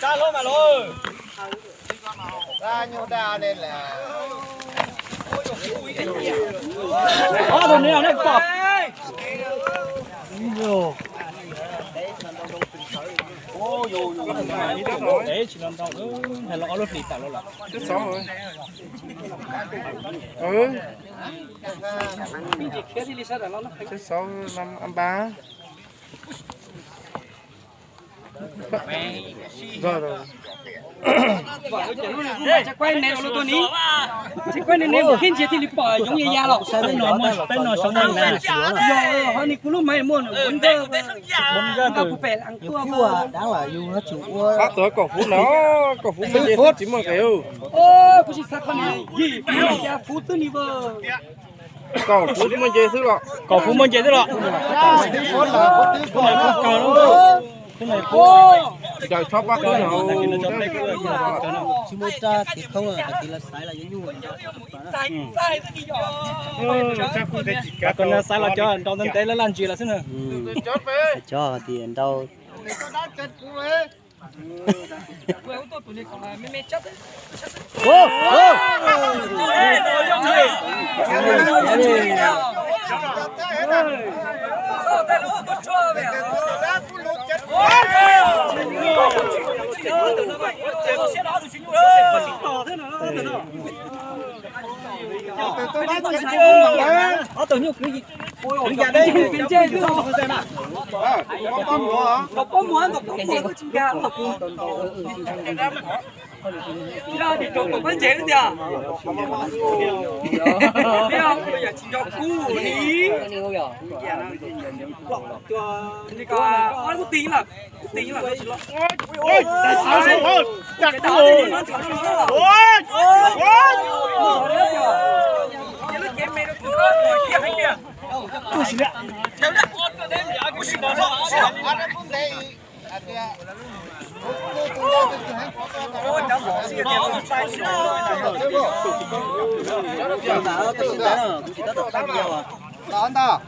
Ra luôn mà luôn. Ra nhiều đà lên là. Thôi này này cọp. Ô dù đấy chỉ làm đâu hay lo lót đi cả lo là. Chết sáu rồi. Ừ. Chết sáu năm ăn ba. Rồi rồi. Chắc quay này rồi tôi ní. Chắc quay này nếu khiên chia thì lip bỏ giống như ya lọ. Bên nó sống mình nè. Rồi họ ní cú lúc mấy mua bốn giờ từ bè ăn tua. đáng là yêu nó chủ. Bác tới cổ phú nó mới phút chỉ mà kêu. Ô, cú chỉ sát con này. Gì? Ya phú tư ní vợ. Cổ phú chỉ mà chơi thứ lọ. Cổ phú mình chơi thế lọ. Cái này Trời chóp bác cái nào. Chỉ một ta thì không là thì là sai là như vậy. sai rất đi còn sai là cho trong thân tế là làm gì là thế nào? Cho tiền đâu. Ô, tự nhiên cái gì? Ôi, nhà đây bên trên chứ không? Có muốn có chim gà ra thì trồng một vấn chế nữa kìa. Thấy không? Bây giờ chỉ cho cú ní. Thì có ai có tí là nó chỉ lo. Ôi, chặt cú. Cú xí ạ. Đón ta.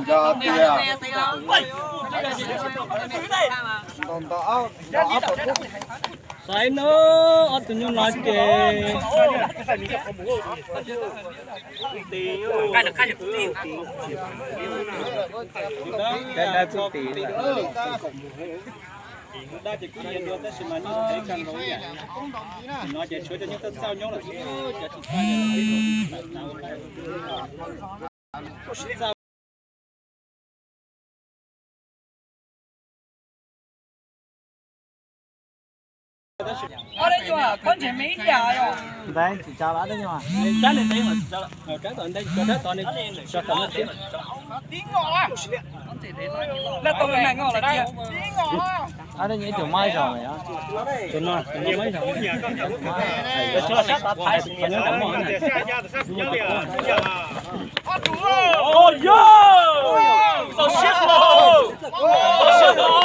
Giờ tiền. Đón tao. Sai nữa, ở tụi nhau nói kì. Cái được tiền. Cái đã chút tiền. Đã chỉ có tiền được, nhưng mà nó thấy càng lối vậy. Nó chỉ chơi cho những tên sao nhau là sao. Ở đây nhưng mà con trẻ mấy nhà rồi. Đây chỉ cho lá đấy nhưng mà. Trái này tiếng mà cho trái toàn đây cho trái toàn đây cho toàn nó tiếng. Tiếng ngọ à. Là tao này ngọ là đây. Tiếng ngọ. Ở đây những kiểu mai rồi á. Tụi nó mấy rồi. Cho sát ta phải còn nhớ đóng mỏ này. Ôi yo. Tao shit rồi. Tao shit rồi.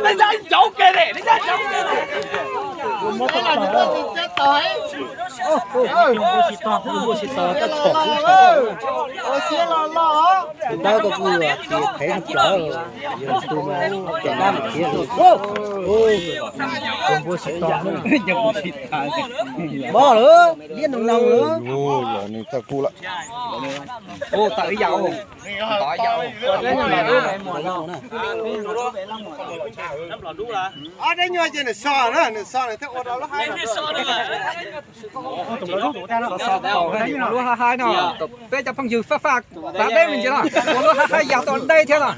Đánh ra cháu kê này, đánh ra cháu kê này. Cái là những cái chết tới. Ôi xía lo. Đâu có vui à, thì thấy thật lỡ rồi. Giờ tôi mà chạy ra một kia rồi. Ôi, còn vui xịt to nữa. Bỏ nữa, liên đồng nồng nữa. Ôi, giờ này ta cu lại. Ô, tự dầu. Tự dầu. Ở đây nhoi trên này so này thế ô đâu nó hay. Lúa hai nọ, bây giờ phong dư phát phát đây mình chứ nào, lúa hai giàu toàn đây thế nào.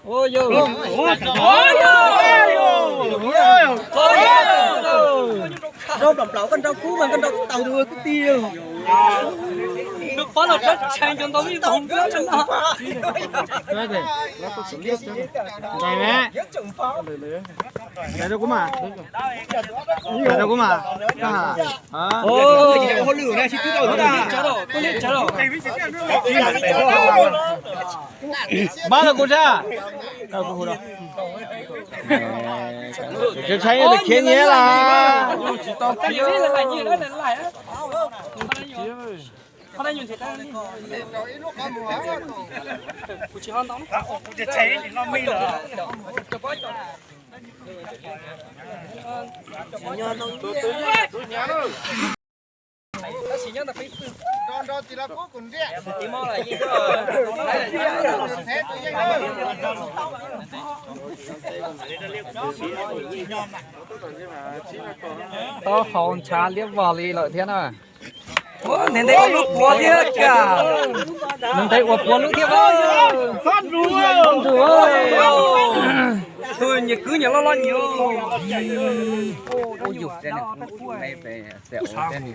Ôi, trâu đầm lẩu con trâu cú mà con trâu tàu đuôi cái tiêu được phá là rất chàng cho tôi đi tổng nữa chân đó Đây mẹ. Đây đâu có mà. Đây đâu có mà. ô con lửa này chỉ cứ đầu chớ đâu Ba là cô ra. Đâu có đâu. Cái thấy là khiến nhé là. cái gì là lại như đó là lại áเขาได้ยินเสียงได้กูชี้ห้องต้องกูจะใช้ถึงเราไม่เหรอจะป้อยจอดchỉ nhớ là phải xử Đó chỉ là cố cùng đi. tí mò là gì đó to hồn trà liếp vào đi lợi thế nào nên thấy có lúc búa thế cả mình thấy uổng búa lúc thế ơi Con rùa. thôi nhớ cứ nhớ lo nhiều ôi dục đây này về sẹo đây này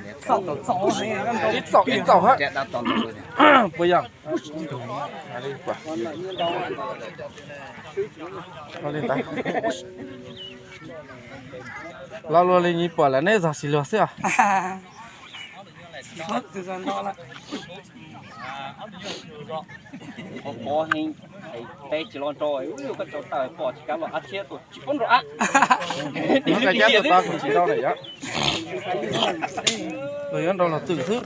Ít sọ hết. chết đã toàn rồi Bây giờ. Nó lên tay. Lo lo lên nhịp bỏ là nè giờ xì lừa xí à. từ giờ đó là bỏ hình tay chỉ lon trôi cái chỗ tờ bỏ chỉ cá lon ăn chết rồi chỉ con rồi á Nó cái chết của ta cũng chỉ đâu này á. Rồi ăn đâu là tự thức.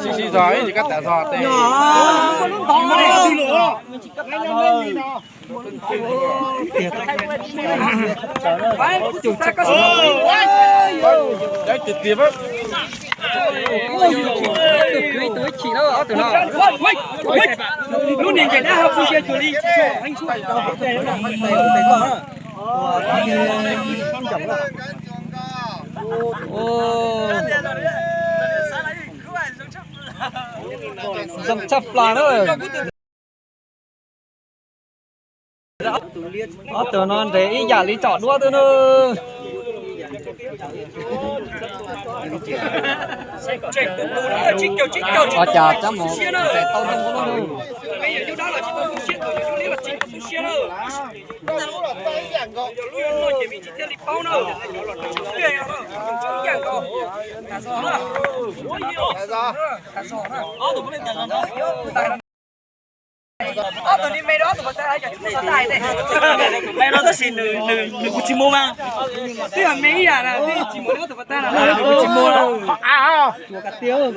Xì xì giỏi thì cắt tẻ giò tè. chủ chắc có Đấy tuyệt tiệp á. cưới tới chị nó từ nào luôn nhìn cái đã học vui chơi đi anh xuống dầm chập là nữa từ non thế giả lý chọn đua từ nữa họ chả chấm một cái tao không có đâu bây giờ đó là chỉ có xuống xiết rồi chỗ này là chỉ có xuống xiết rồi luôn luôn chỉ bị chỉ theo lịch bao nữa tiền rồi chống giảng rồi cả sò nữa cả sò nữa tụi mình tiền rồi tụi đi mấy đó tụi mình sẽ cả chúng ta này mấy đó xin nửa chỉ mua mà tức là mấy là chỉ mua đó tụi ta là chỉ mua đâu chùa cà tiêu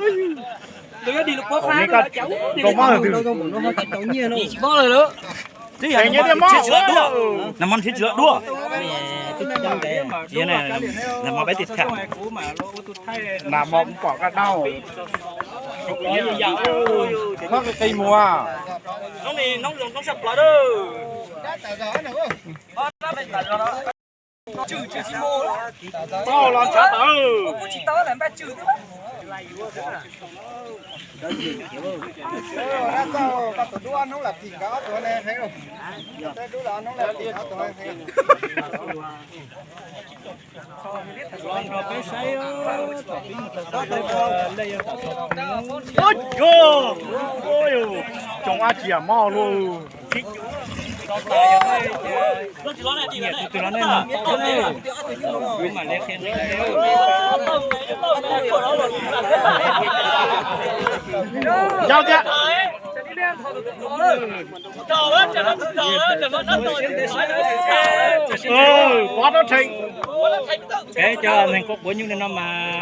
đừng đi lục quá phá rồi cháu đi đâu nó hơi chịu tấu nhiên đâu chỉ bao rồi nữa thì anh nhớ mò nằm ăn thịt chữa đua cái này nằm mò bé thịt khả Làm mộng quả cả đau. Nó cái cây mùa. nó này nó sập lại đó trừ chỉ mua đó Bao là chả tớ. cô chỉ tớ làm ba trừ thôi Đó sao các tụi đua nó là tiền đó tụi này thấy không? Cái đua đó nó là tiền đó tụi này thấy không? Ôi trông á chìa mò luôn. nó chỉ nói này từ đó nên là nhưng mà lên khen Giao chưa? Quá nó thịnh. cái cho mình có bốn nhiêu năm mà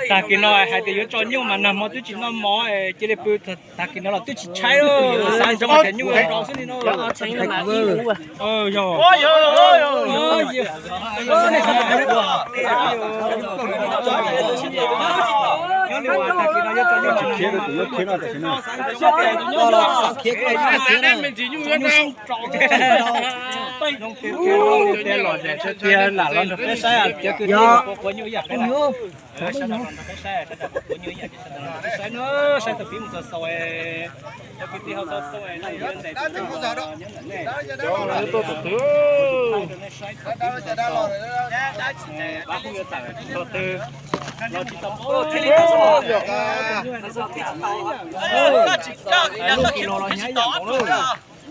ta kia nói hai tỷ cho nhiêu mà nằm mà tôi chỉ nằm mỏ chỉ để bự ta kia nói là tôi chỉ cháy rồi sai cho mà cái nhiêu là rõ xin nó cháy là mà rồi Ôi này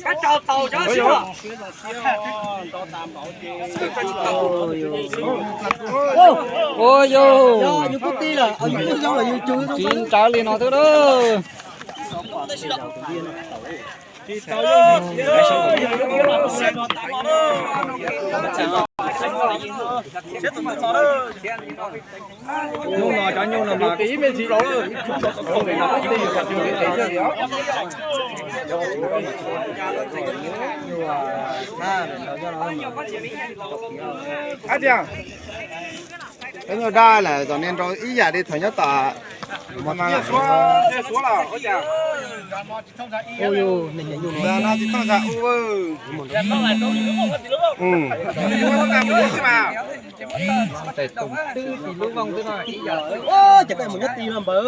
cái trâu tàu cho xíu ôi yo như cút tí là ở những trong là như chui chín trái liền nó thứ đó nhung nó cho nhung nó mà tí mấy gì đó à chàng cái người đa là cho nên rồi ý giả đi thời nhất tả mà số là có chàng ôi yo mình nhận dùng là nó chỉ tăng ra ô chắc cái một nhất tí làm bờ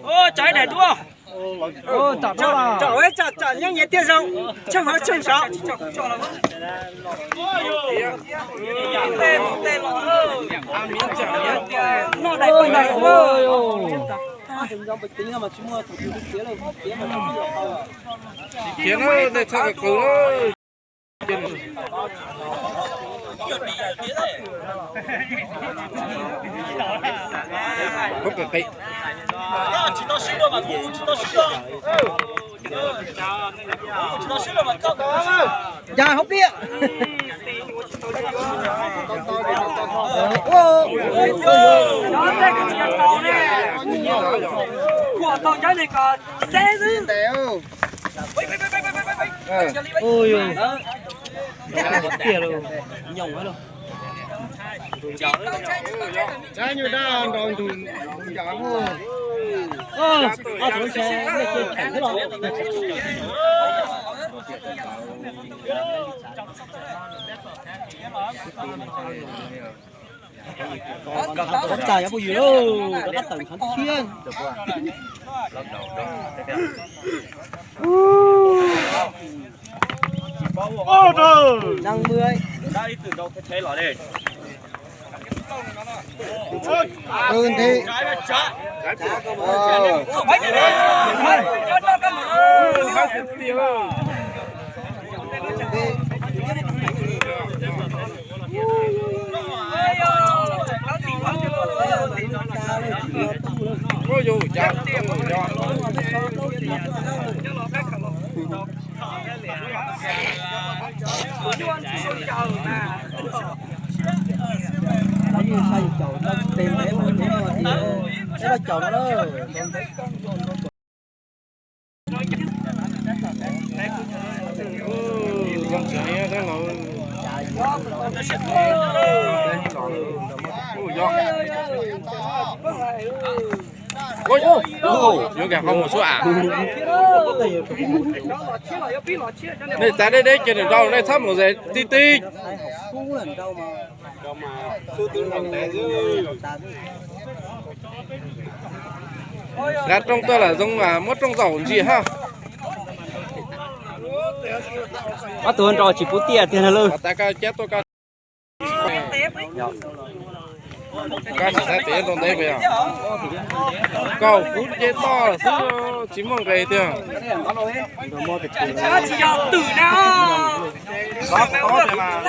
ô trái này đúng không ô chặt đó là chặt ấy chặt nhanh nhẹ tiêu xong chẳng phải chân sao chặt là nó đầy quanh này ôi khiến nó để cho cái cứu không cần tị chỉ tao xíu mà cũng chỉ tao xíu chỉ tao xíu mà cậu dạ không biết của tàu trái này còn xe chứ ôi kìa rồi nhồng hết luôn trái như đa rồi thì giả mua thằng xe này chơi chảnh thế rồi có tài bao nhiêu đâu có đất tầng thắng thiên ô trời năng mười đây từ đâu thế lọ đây ơn thì ôi dù chả nó như xây chậu nó tìm để mà cái nó chậu nó đó con trẻ thế là ôi vô cả không một số à này tại đây trên đường đâu này thắp một giây tí tí gạt trong tôi là giống mà mất trong dầu gì ha bắt tuần rồi chỉ phút tiền tiền là luôn tại cái chết tôi cái cái chỉ sai tiền trong đây bây giờ cầu phút chết to là thứ chỉ mong cái tiền chỉ cho tử nào có thì mà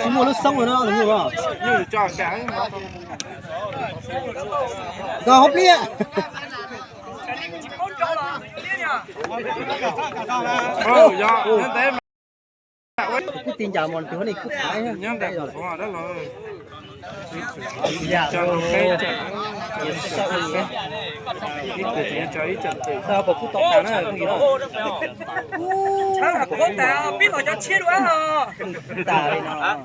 chỉ mua nước sống rồi nó đúng không như cho cái có hấp lia do nên thế cái tiền giả mòn chỗ này cứ thái ha nhang đẹp của họ đó rồi chọn cái sao có cú tóc cả nó không gì đâu chắc là có ta biết họ cho chia đũa hả tà đây nó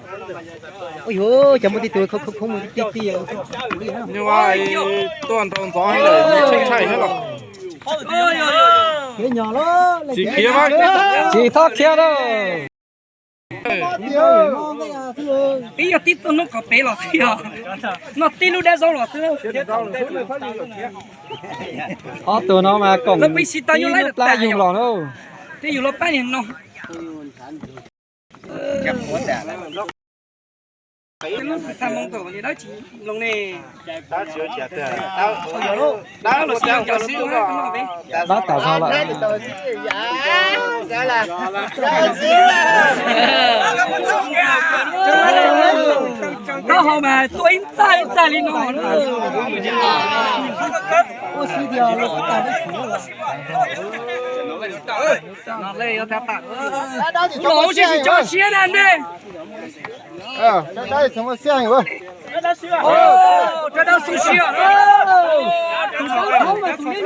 ôi dồi chả một tí tuổi không một tí tí nhưng mà toàn gió hay là chạy chạy hết rồi cái nhỏ đó chỉ kia mà chỉ thoát kia đâu bây giờ tít nó có bé lọt thì nó tít lúc đấy rồi lọt tụi nó mà cổng nó bị xịt tao vô lấy được ta dùng lò đâu thế dù nó bay thì nó nó sao mong tổ thì đó chỉ lòng này đó là sao cho xíu đó tạo sao lại nó họ mà tôi sai đi nó ô xí điều nó tạo cái nó lấy nó tháp tặng lỗ chỉ cho xía này đi đây chúng ta xem rồi cái đó sushi à không mà tụi mình